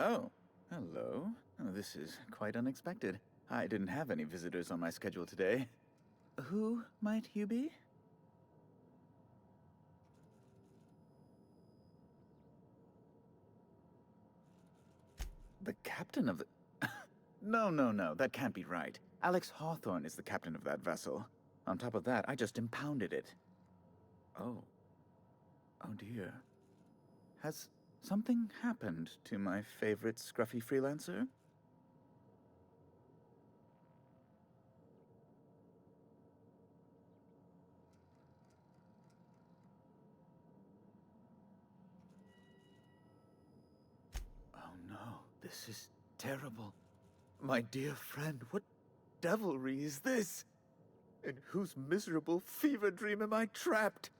Oh, hello. Oh, this is quite unexpected. I didn't have any visitors on my schedule today. Who might you be? The captain of the... No, that can't be right. Alex Hawthorne is the captain of that vessel. On top of that, I just impounded it. Oh. Oh dear. Has something happened to my favorite scruffy freelancer? Oh no, this is terrible. My dear friend, what devilry is this? In whose miserable fever dream am I trapped?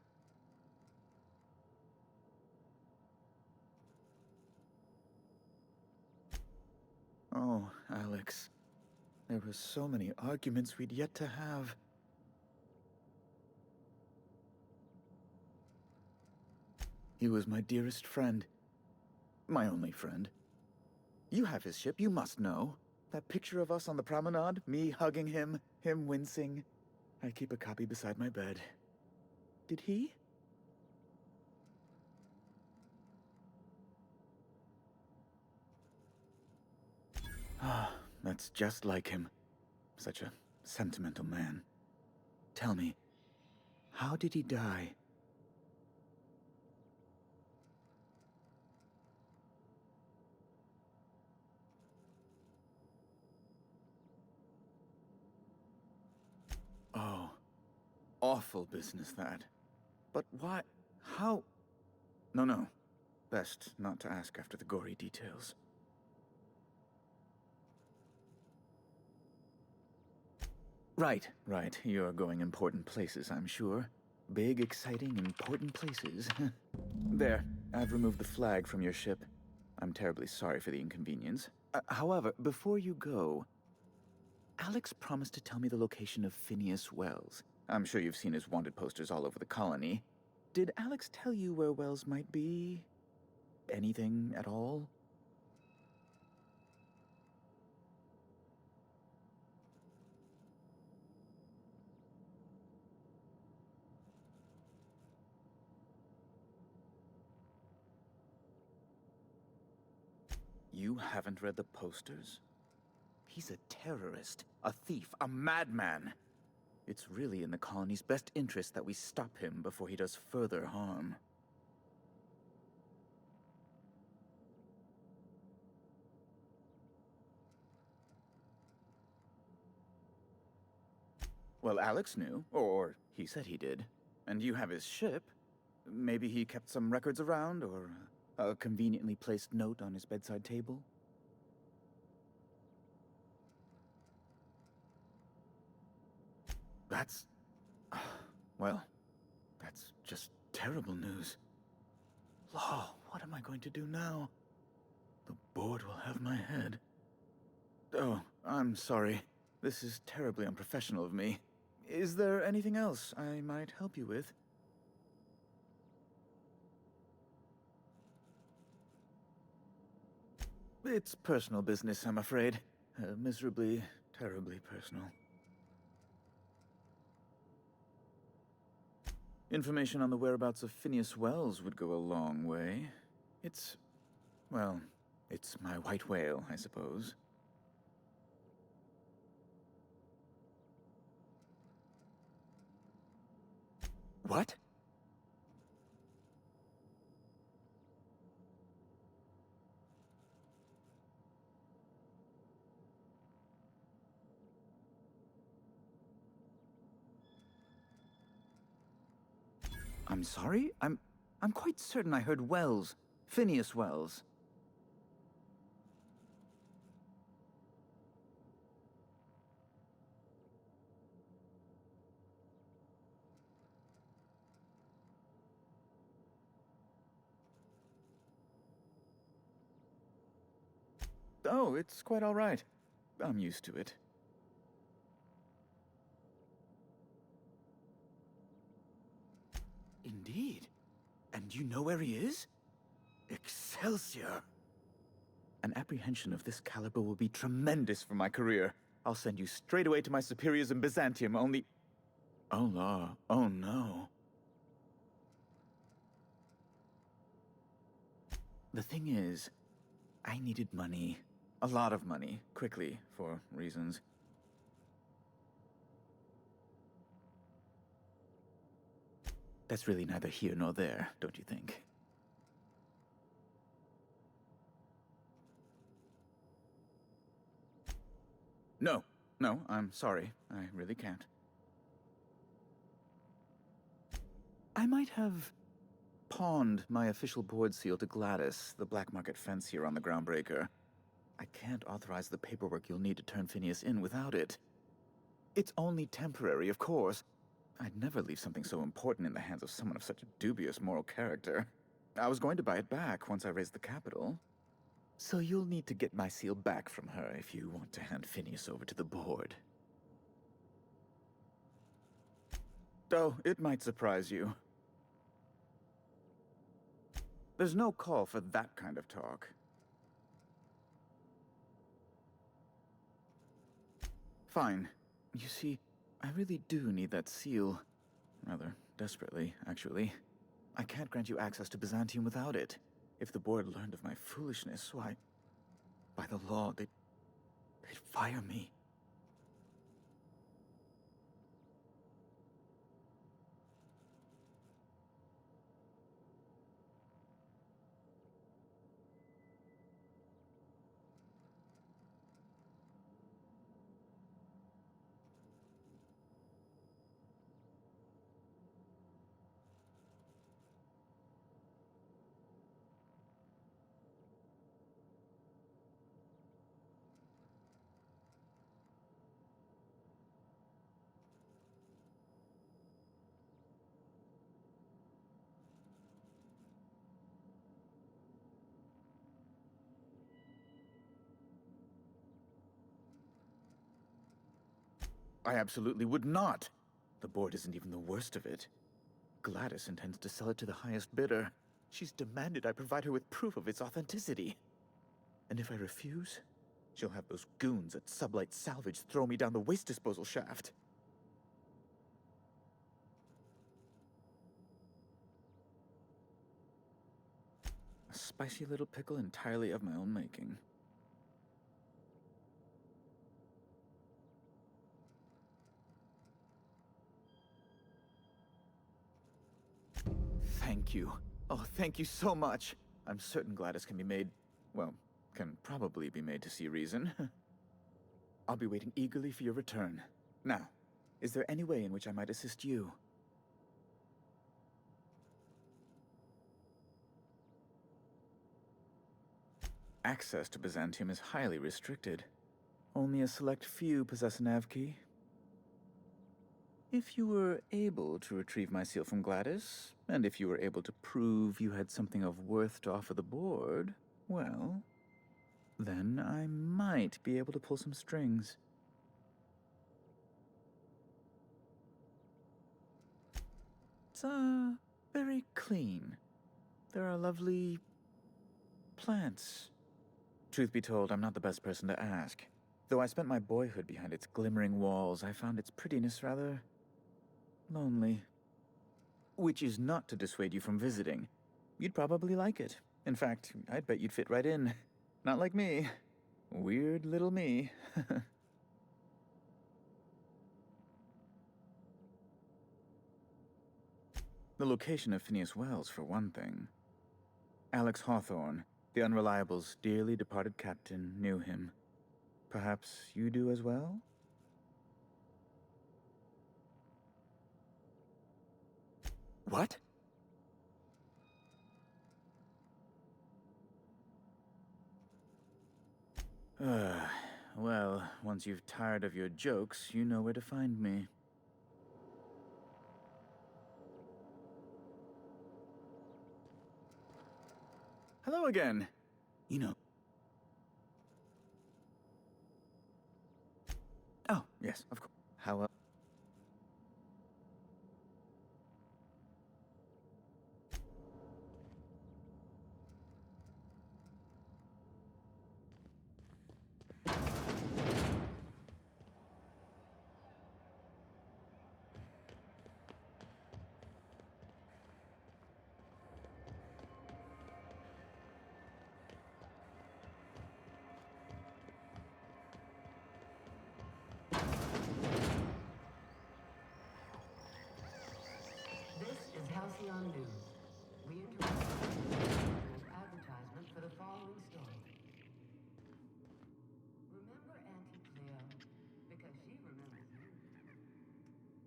Oh, Alex. There were so many arguments we'd yet to have. He was my dearest friend. My only friend. You have his ship, you must know. That picture of us on the promenade, me hugging him, him wincing. I keep a copy beside my bed. Did he? Ah, that's just like him. Such a sentimental man. Tell me, how did he die? Oh, awful business that. But why? How? No. Best not to ask after the gory details. Right. You're going important places, I'm sure. Big, exciting, important places. There, I've removed the flag from your ship. I'm terribly sorry for the inconvenience. However, before you go, Alex promised to tell me the location of Phineas Wells. I'm sure you've seen his wanted posters all over the colony. Did Alex tell you where Wells might be? Anything at all? You haven't read the posters? He's a terrorist, a thief, a madman. It's really in the colony's best interest that we stop him before he does further harm. Well, Alex knew, or he said he did. And you have his ship. Maybe he kept some records around, or a conveniently placed note on his bedside table? That's... well, that's just terrible news. Law, what am I going to do now? The board will have my head. Oh, I'm sorry. This is terribly unprofessional of me. Is there anything else I might help you with? It's personal business, I'm afraid. Miserably, terribly personal. Information on the whereabouts of Phineas Wells would go a long way. It's... well, it's my white whale, I suppose. What? I'm sorry? I'm quite certain I heard Wells. Phineas Wells. Oh, it's quite all right. I'm used to it. Indeed. And you know where he is? Excelsior! An apprehension of this caliber will be tremendous for my career. I'll send you straight away to my superiors in Byzantium, only... Oh, no. Oh, no. The thing is, I needed money. A lot of money, quickly, for reasons. That's really neither here nor there, don't you think? No, no, I'm sorry. I really can't. I might have pawned my official board seal to Gladys, the black market fence here on the Groundbreaker. I can't authorize the paperwork you'll need to turn Phineas in without it. It's only temporary, of course. I'd never leave something so important in the hands of someone of such a dubious moral character. I was going to buy it back once I raised the capital. So you'll need to get my seal back from her if you want to hand Phineas over to the board. Though, it might surprise you. There's no call for that kind of talk. Fine. You see, I really do need that seal. Rather desperately, actually. I can't grant you access to Byzantium without it. If the board learned of my foolishness, why... by the law, they'd fire me. I absolutely would not. The board isn't even the worst of it. Gladys intends to sell it to the highest bidder. She's demanded I provide her with proof of its authenticity. And if I refuse, she'll have those goons at Sublight Salvage throw me down the waste disposal shaft. A spicy little pickle entirely of my own making. Thank you. Oh, thank you so much. I'm certain Gladys can be made... well, can probably be made to see reason. I'll be waiting eagerly for your return. Now, is there any way in which I might assist you? Access to Byzantium is highly restricted. Only a select few possess a nav key. If you were able to retrieve my seal from Gladys, and if you were able to prove you had something of worth to offer the board, well, then I might be able to pull some strings. It's, very clean. There are lovely... plants. Truth be told, I'm not the best person to ask. Though I spent my boyhood behind its glimmering walls, I found its prettiness rather... lonely. Which is not to dissuade you from visiting. You'd probably like it. In fact, I'd bet you'd fit right in. Not like me. Weird little me. The location of Phineas Wells, for one thing. Alex Hawthorne, the Unreliable's dearly departed captain, knew him. Perhaps you do as well? What? Well, once you've tired of your jokes, you know where to find me. Hello again. You know... Oh, yes, of course. How else? Halcyon News. We interrupt an advertisement for the following story. Remember Auntie Cleo? Because she remembers you.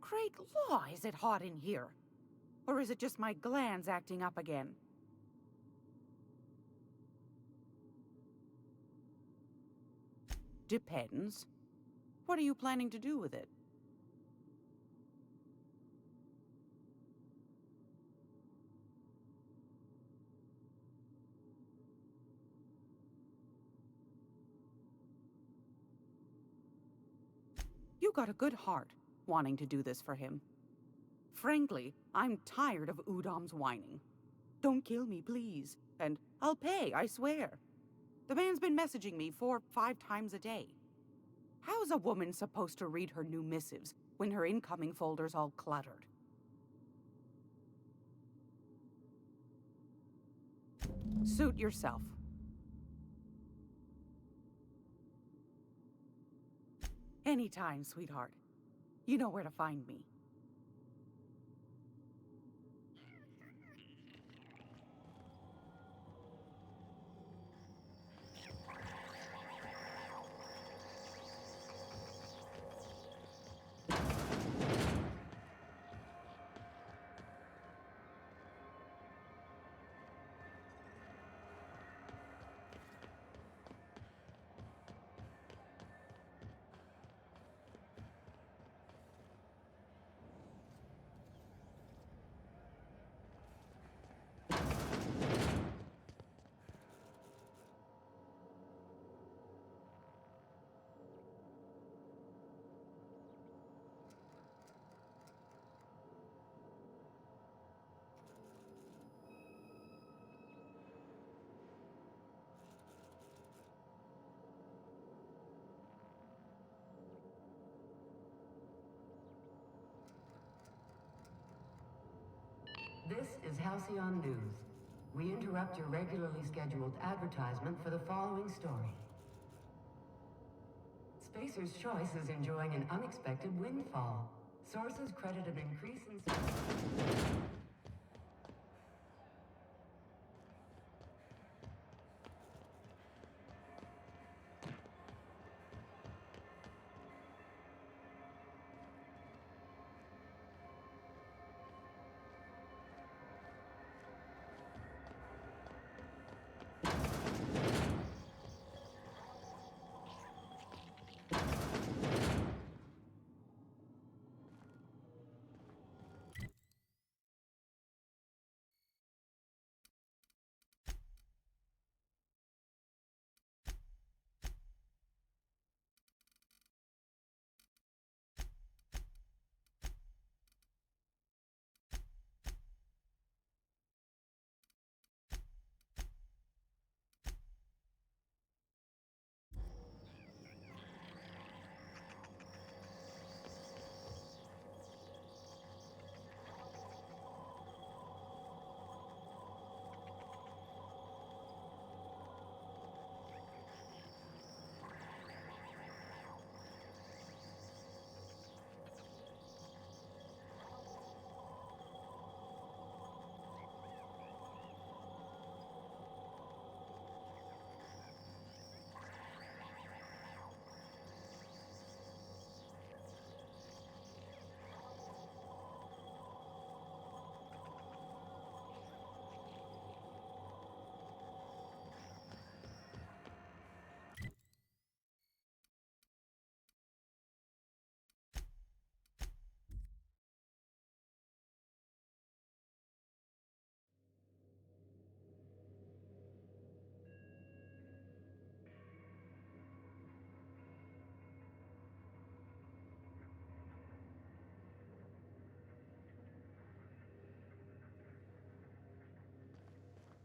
Great law, is it hot in here? Or is it just my glands acting up again? Depends. What are you planning to do with it? You got a good heart, wanting to do this for him. Frankly, I'm tired of Udom's whining. Don't kill me, please. And I'll pay, I swear. The man's been messaging me 4-5 times a day. How's a woman supposed to read her new missives when her incoming folder's all cluttered? Suit yourself. Anytime, sweetheart. You know where to find me. This is Halcyon News. We interrupt your regularly scheduled advertisement for the following story. Spacer's Choice is enjoying an unexpected windfall. Sources credit an increase in...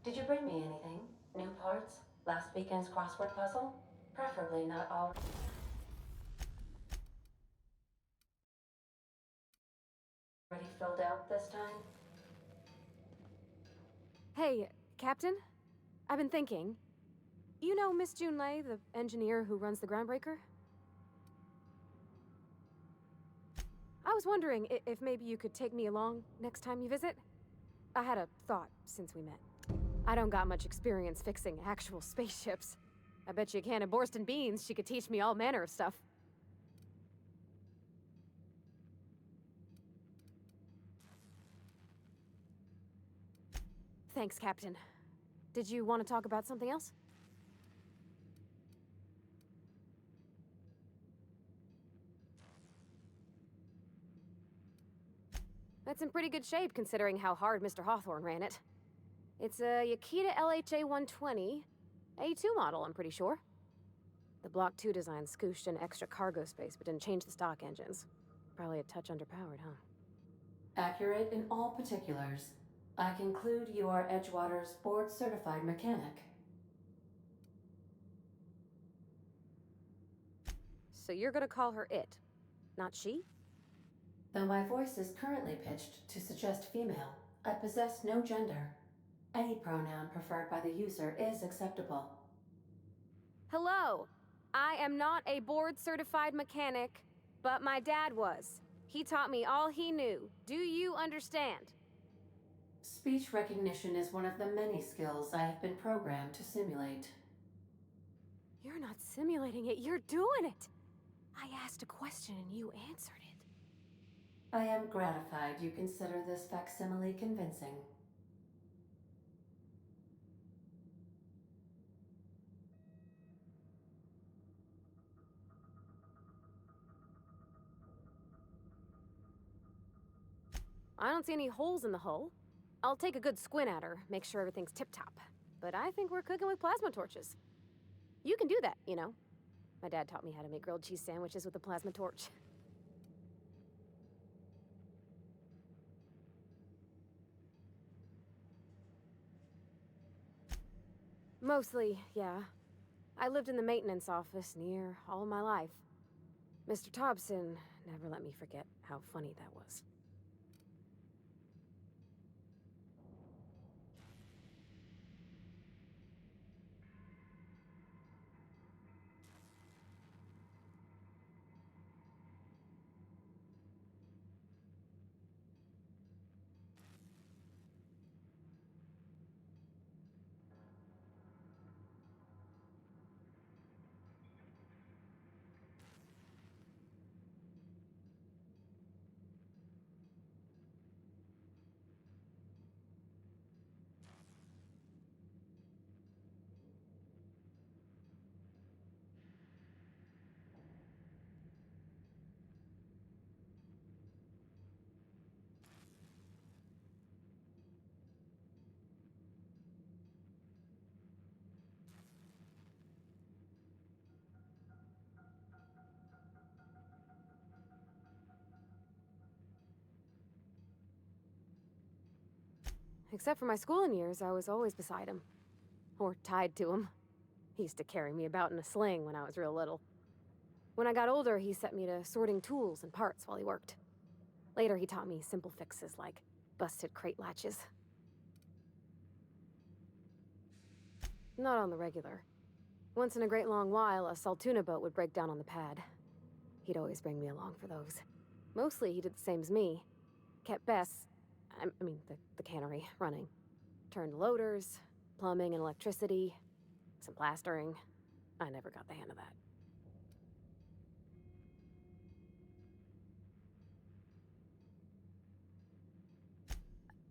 Did you bring me anything? New parts? Last weekend's crossword puzzle? Preferably not already filled out this time? Hey, Captain? I've been thinking. You know Miss Junlei, the engineer who runs the Groundbreaker? I was wondering if maybe you could take me along next time you visit? I had a thought since we met. I don't got much experience fixing actual spaceships. I bet you a can of Borston beans she could teach me all manner of stuff. Thanks, Captain. Did you want to talk about something else? That's in pretty good shape considering how hard Mr. Hawthorne ran it. It's a Yakita LHA 120, A2 model, I'm pretty sure. The Block 2 design scooshed in extra cargo space but didn't change the stock engines. Probably a touch underpowered, huh? Accurate in all particulars. I conclude you are Edgewater's board-certified mechanic. So you're gonna call her it, not she? Though my voice is currently pitched to suggest female, I possess no gender. Any pronoun preferred by the user is acceptable. Hello! I am not a board-certified mechanic, but my dad was. He taught me all he knew. Do you understand? Speech recognition is one of the many skills I have been programmed to simulate. You're not simulating it, you're doing it! I asked a question and you answered it. I am gratified you consider this facsimile convincing. I don't see any holes in the hull. I'll take a good squint at her, make sure everything's tip-top. But I think we're cooking with plasma torches. You can do that, you know. My dad taught me how to make grilled cheese sandwiches with a plasma torch. Mostly, yeah. I lived in the maintenance office near all of my life. Mr. Thompson never let me forget how funny that was. Except for my schooling years, I was always beside him. Or tied to him. He used to carry me about in a sling when I was real little. When I got older, he set me to sorting tools and parts while he worked. Later, he taught me simple fixes like busted crate latches. Not on the regular. Once in a great long while, a Saltuna boat would break down on the pad. He'd always bring me along for those. Mostly, he did the same as me. Kept Bess, the cannery, running. Turned loaders, plumbing and electricity, some plastering. I never got the hang of that.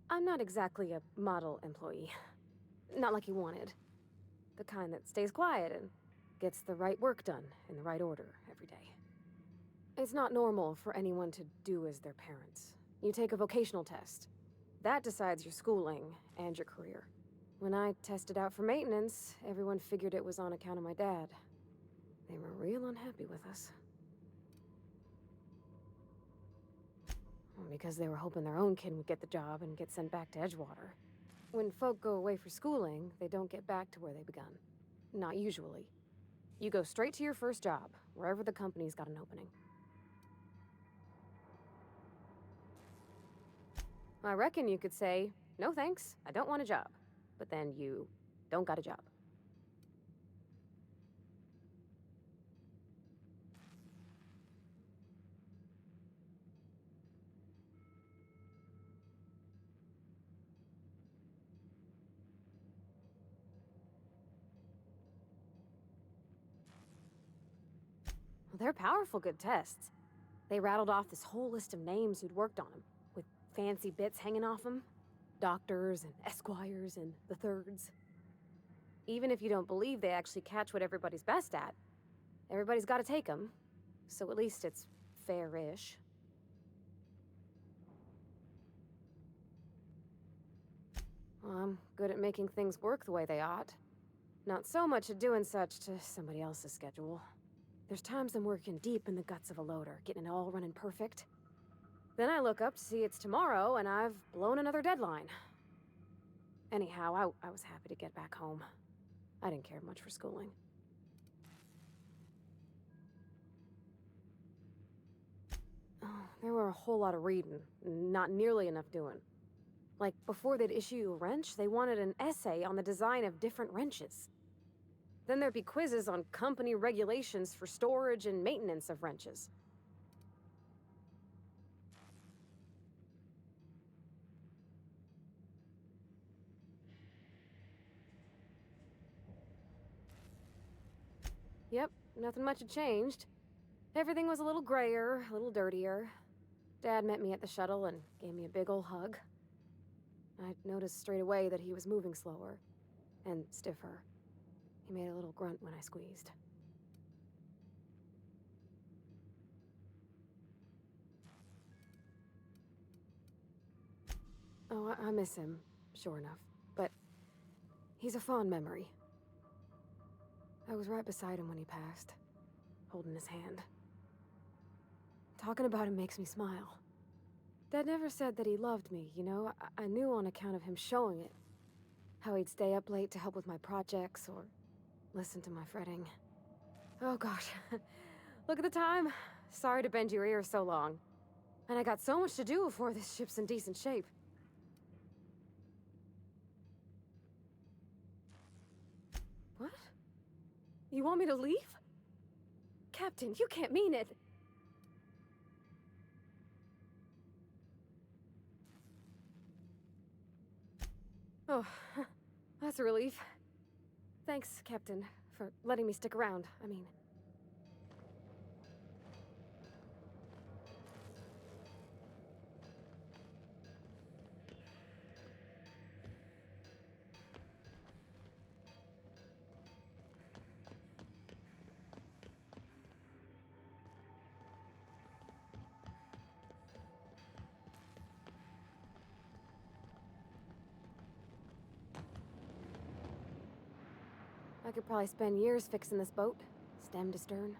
I'm not exactly a model employee. Not like you wanted. The kind that stays quiet and gets the right work done in the right order every day. It's not normal for anyone to do as their parents. You take a vocational test. That decides your schooling and your career. When I tested out for maintenance, everyone figured it was on account of my dad. They were real unhappy with us. Because they were hoping their own kid would get the job and get sent back to Edgewater. When folk go away for schooling, they don't get back to where they begun. Not usually. You go straight to your first job, wherever the company's got an opening. I reckon you could say, no thanks, I don't want a job. But then you don't got a job. They're powerful good tests. They rattled off this whole list of names who'd worked on them, with fancy bits hanging off them. Doctors and esquires and the thirds. Even if you don't believe they actually catch what everybody's best at, everybody's got to take them. So at least it's fair-ish. Well, I'm good at making things work the way they ought. Not so much at doing such to somebody else's schedule. There's times I'm working deep in the guts of a loader, getting it all running perfect. Then I look up to see it's tomorrow, and I've blown another deadline. Anyhow, I was happy to get back home. I didn't care much for schooling. Oh, there were a whole lot of reading, not nearly enough doing. Like, before they'd issue you a wrench, they wanted an essay on the design of different wrenches. Then there'd be quizzes on company regulations for storage and maintenance of wrenches. Yep, nothing much had changed. Everything was a little grayer, a little dirtier. Dad met me at the shuttle and gave me a big ol' hug. I noticed straight away that he was moving slower and stiffer. He made a little grunt when I squeezed. Oh, I miss him, sure enough. But he's a fond memory. I was right beside him when he passed, holding his hand. Talking about him makes me smile. Dad never said that he loved me, you know? I knew on account of him showing it. How he'd stay up late to help with my projects or listen to my fretting. Oh gosh, look at the time. Sorry to bend your ear so long. And I got so much to do before this ship's in decent shape. What? You want me to leave? Captain, you can't mean it. Oh, that's a relief. Thanks, Captain, for letting me stick around. I mean... I could probably spend years fixing this boat, stem to stern.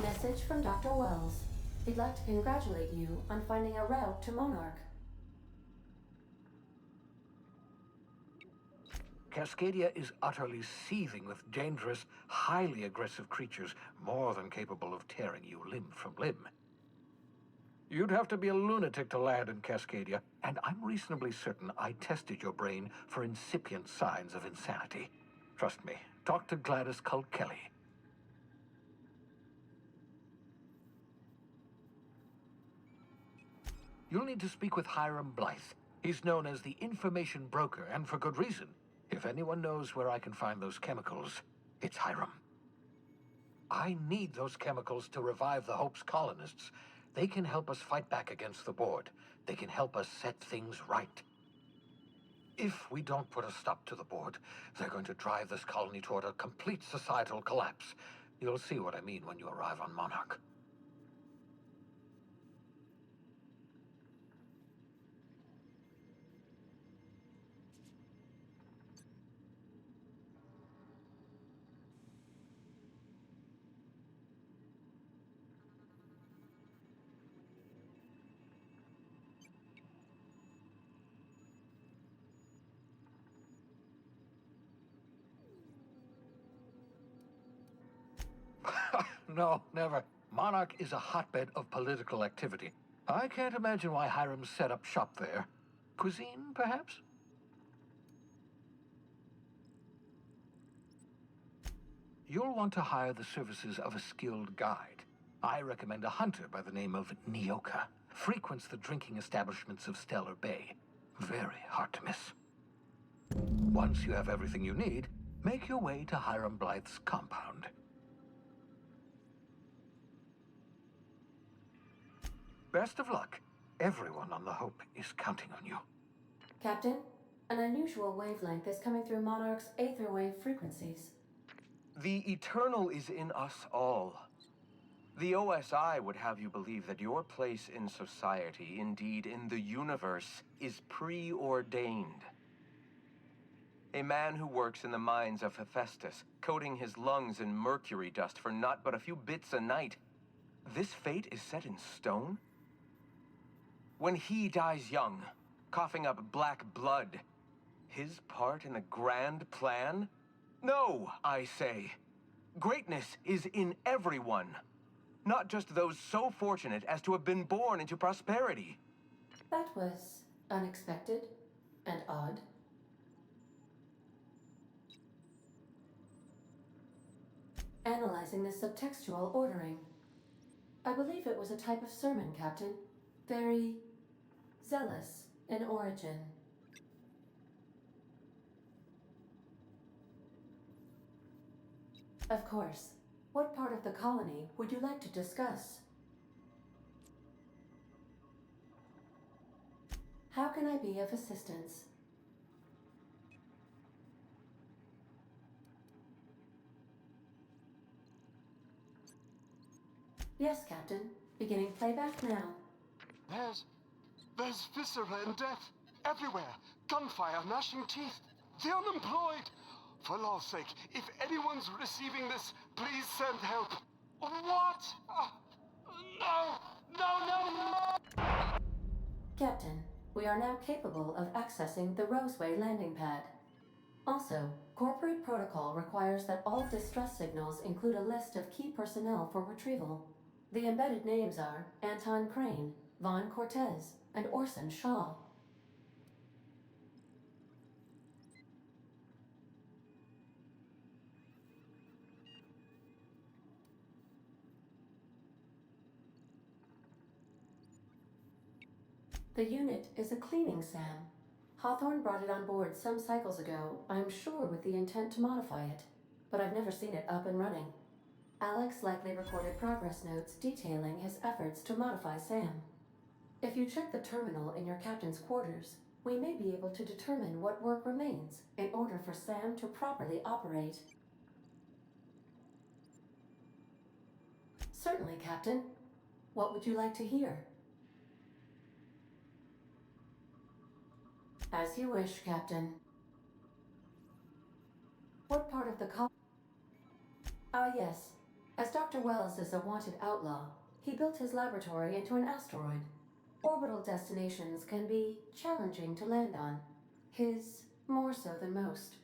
Message from Dr. Wells. He'd like to congratulate you on finding a route to Monarch. Cascadia is utterly seething with dangerous, highly aggressive creatures, more than capable of tearing you limb from limb. You'd have to be a lunatic to land in Cascadia, and I'm reasonably certain I tested your brain for incipient signs of insanity. Trust me, talk to Gladys Cull Kelly. You'll need to speak with Hiram Blythe. He's known as the information broker, and for good reason. If anyone knows where I can find those chemicals, it's Hiram. I need those chemicals to revive the Hope's colonists. They can help us fight back against the Board. They can help us set things right. If we don't put a stop to the Board, they're going to drive this colony toward a complete societal collapse. You'll see what I mean when you arrive on Monarch. No, never. Monarch is a hotbed of political activity. I can't imagine why Hiram set up shop there. Cuisine, perhaps? You'll want to hire the services of a skilled guide. I recommend a hunter by the name of Nyoka. Frequents the drinking establishments of Stellar Bay. Very hard to miss. Once you have everything you need, make your way to Hiram Blythe's compound. Best of luck. Everyone on the Hope is counting on you. Captain, an unusual wavelength is coming through Monarch's aether wave frequencies. The eternal is in us all. The OSI would have you believe that your place in society, indeed in the universe, is preordained. A man who works in the mines of Hephaestus, coating his lungs in mercury dust for not but a few bits a night. This fate is set in stone? When he dies young, coughing up black blood, his part in the grand plan? No, I say. Greatness is in everyone. Not just those so fortunate as to have been born into prosperity. That was unexpected and odd. Analyzing the subtextual ordering. I believe it was a type of sermon, Captain. Very zealous in origin. Of course. What part of the colony would you like to discuss? How can I be of assistance? Yes, Captain. Beginning playback now. There's viscera and death everywhere. Gunfire, gnashing teeth. The unemployed. For law's sake, if anyone's receiving this, please send help. What? No! Captain, we are now capable of accessing the Roseway landing pad. Also, corporate protocol requires that all distress signals include a list of key personnel for retrieval. The embedded names are Anton Crane, Vaughn Cortez, and Orson Shaw. The unit is a cleaning SAM. Hawthorne brought it on board some cycles ago, I'm sure with the intent to modify it, but I've never seen it up and running. Alex likely recorded progress notes detailing his efforts to modify SAM. If you check the terminal in your captain's quarters, we may be able to determine what work remains in order for SAM to properly operate. Certainly, Captain. What would you like to hear? As you wish, Captain. What part of the Ah, yes. As Dr. Wells is a wanted outlaw, he built his laboratory into an asteroid. Orbital destinations can be challenging to land on. His more so than most.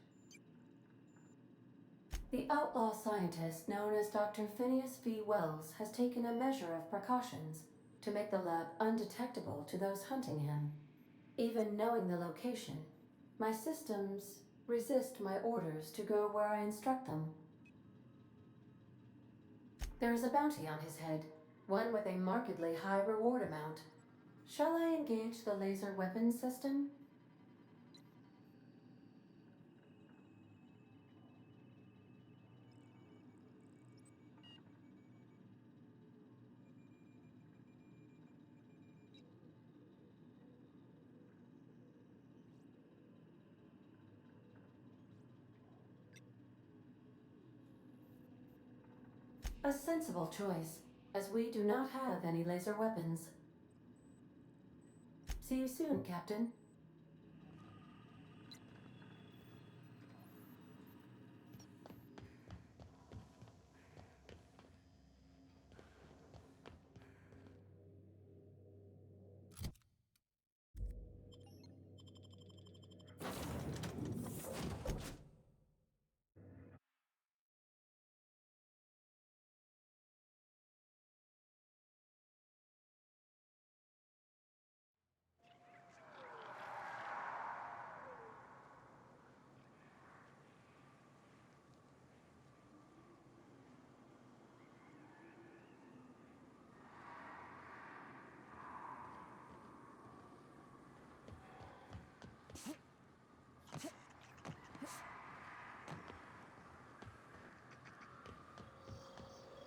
The outlaw scientist known as Dr. Phineas V. Wells has taken a measure of precautions to make the lab undetectable to those hunting him. Even knowing the location, my systems resist my orders to go where I instruct them. There is a bounty on his head, one with a markedly high reward amount. Shall I engage the laser weapons system? A sensible choice, as we do not have any laser weapons. See you soon, Captain.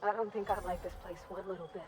I don't think I like this place one little bit.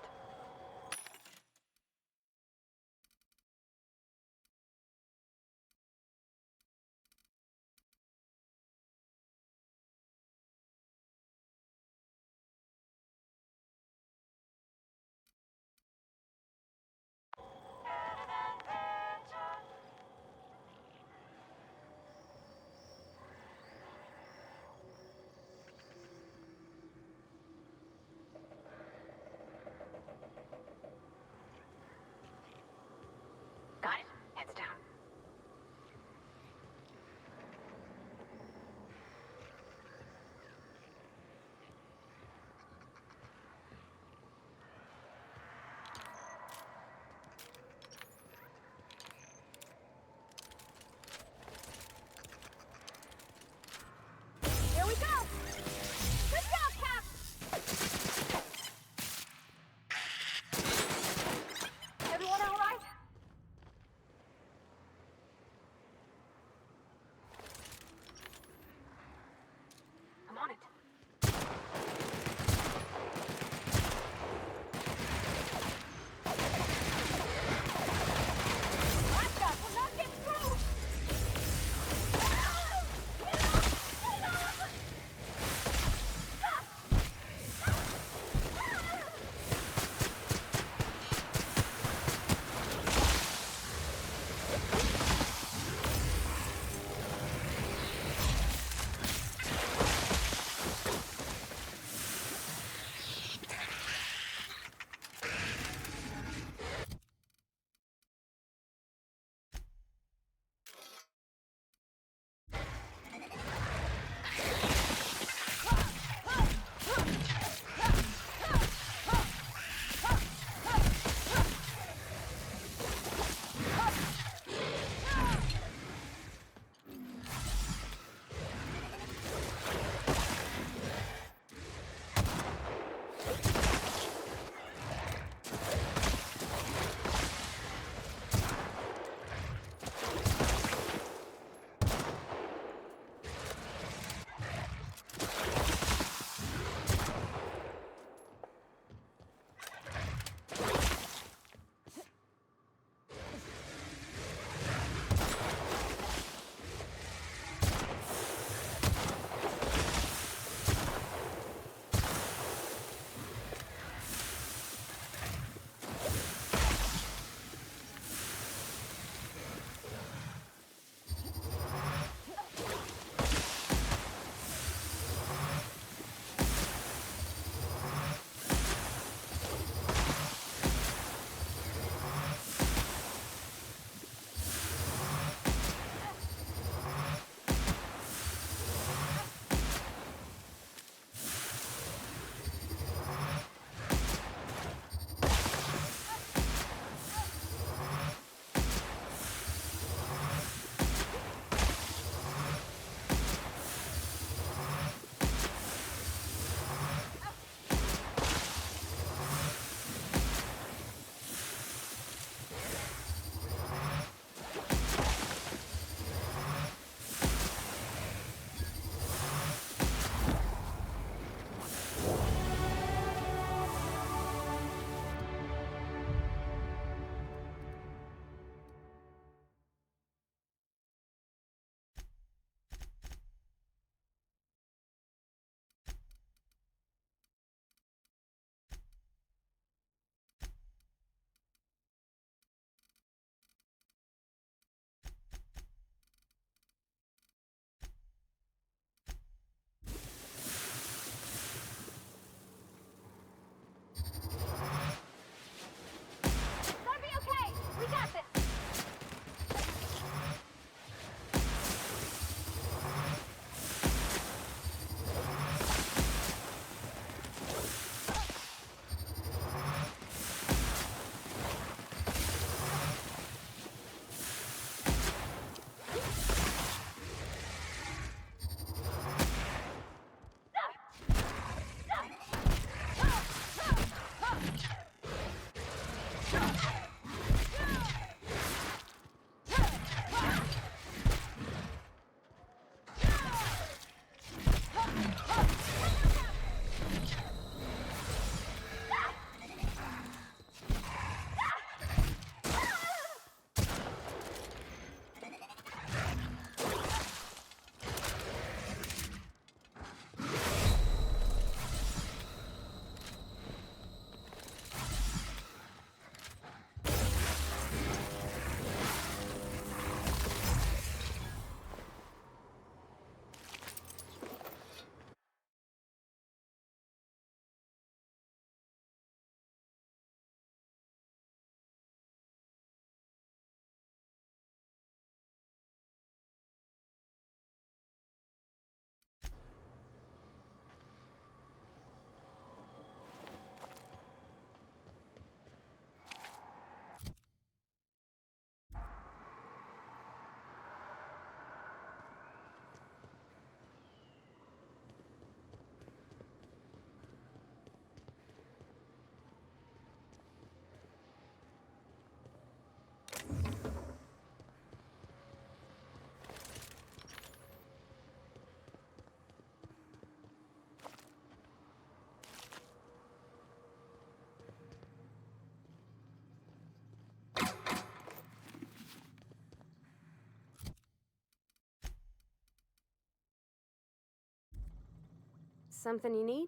something you need?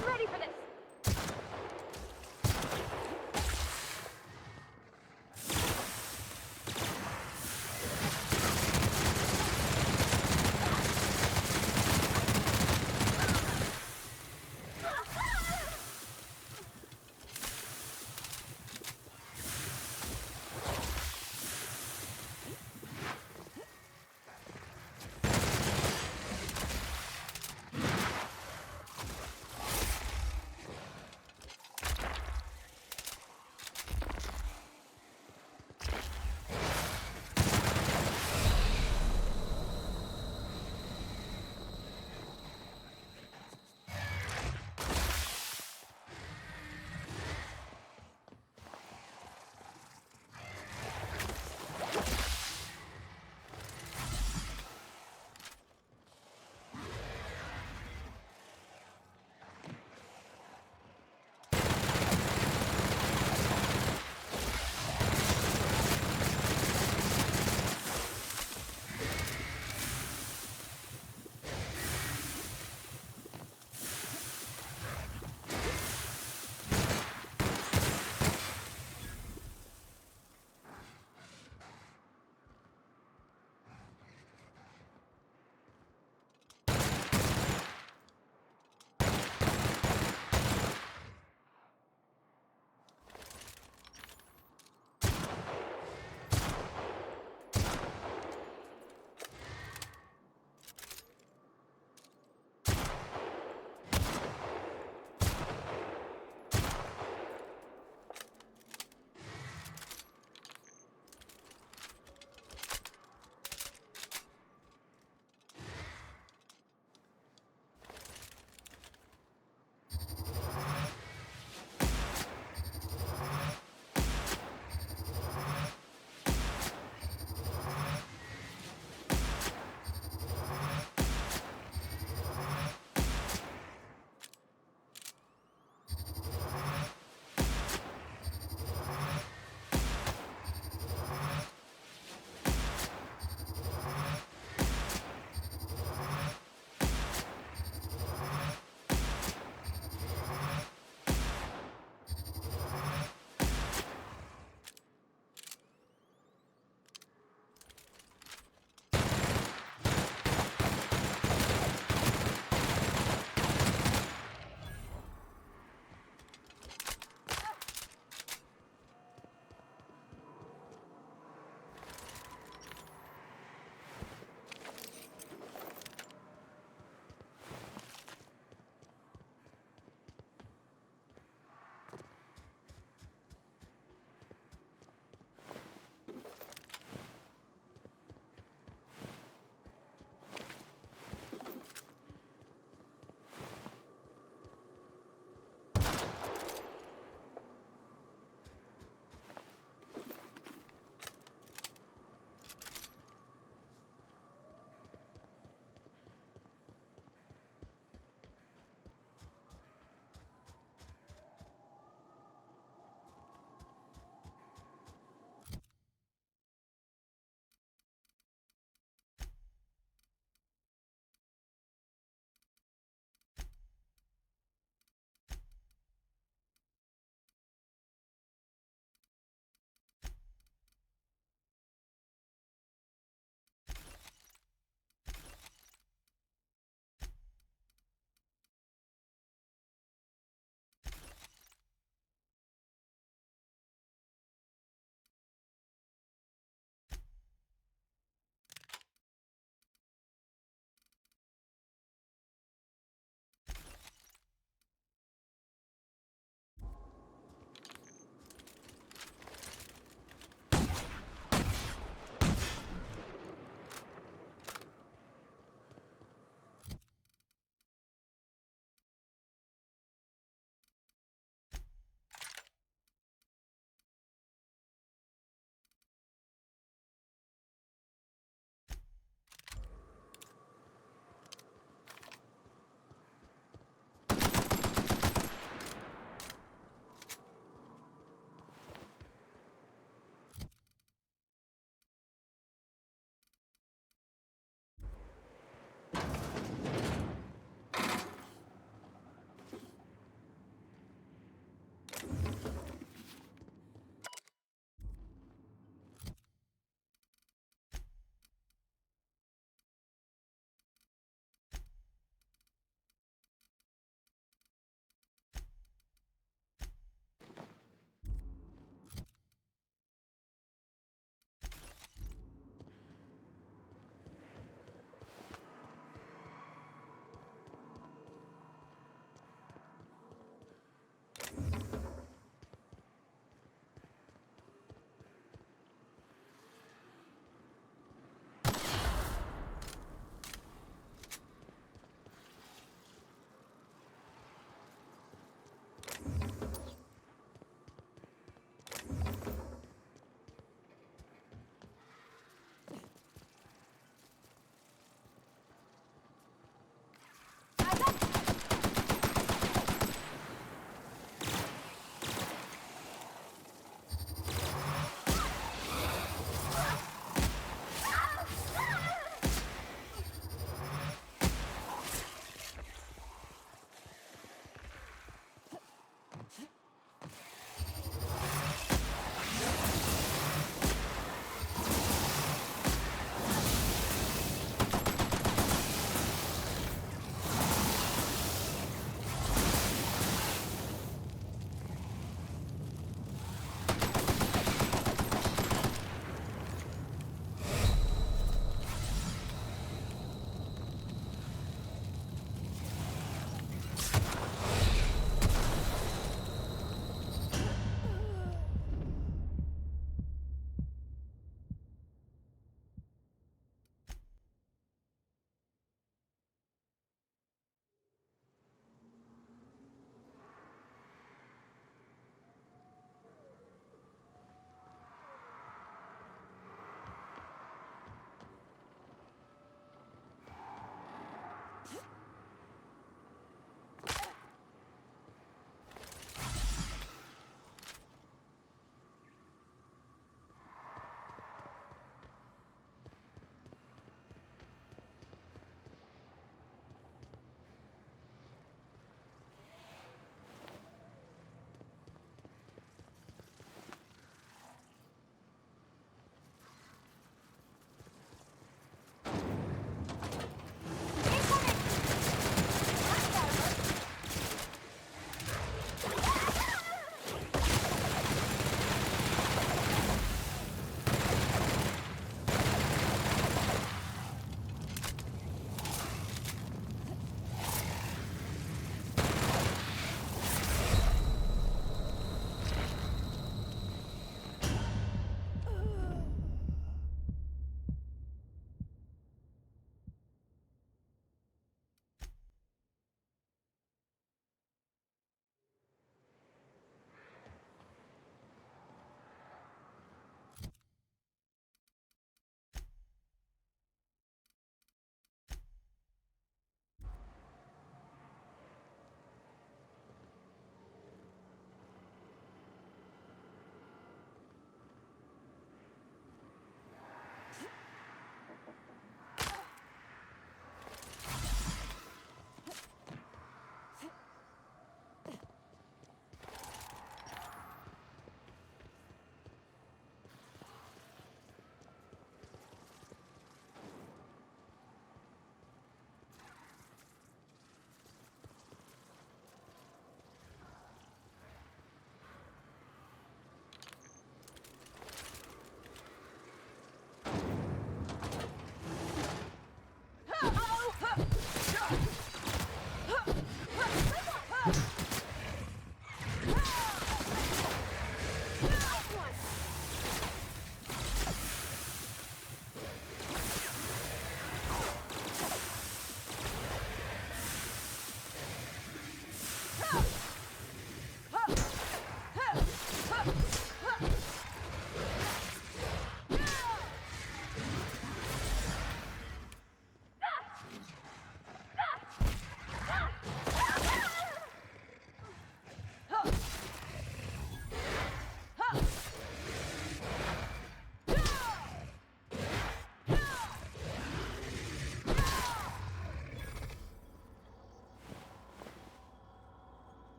I'm ready for this!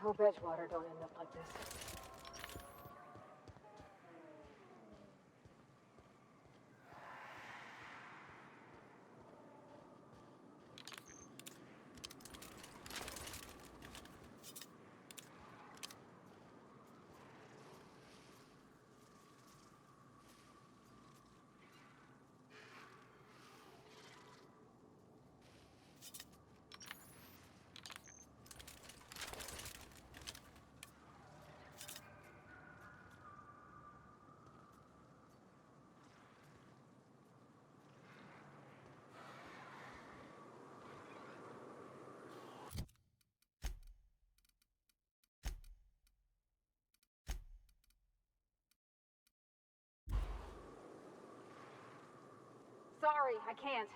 Hope Edgewater don't end up like this. Sorry, I can't.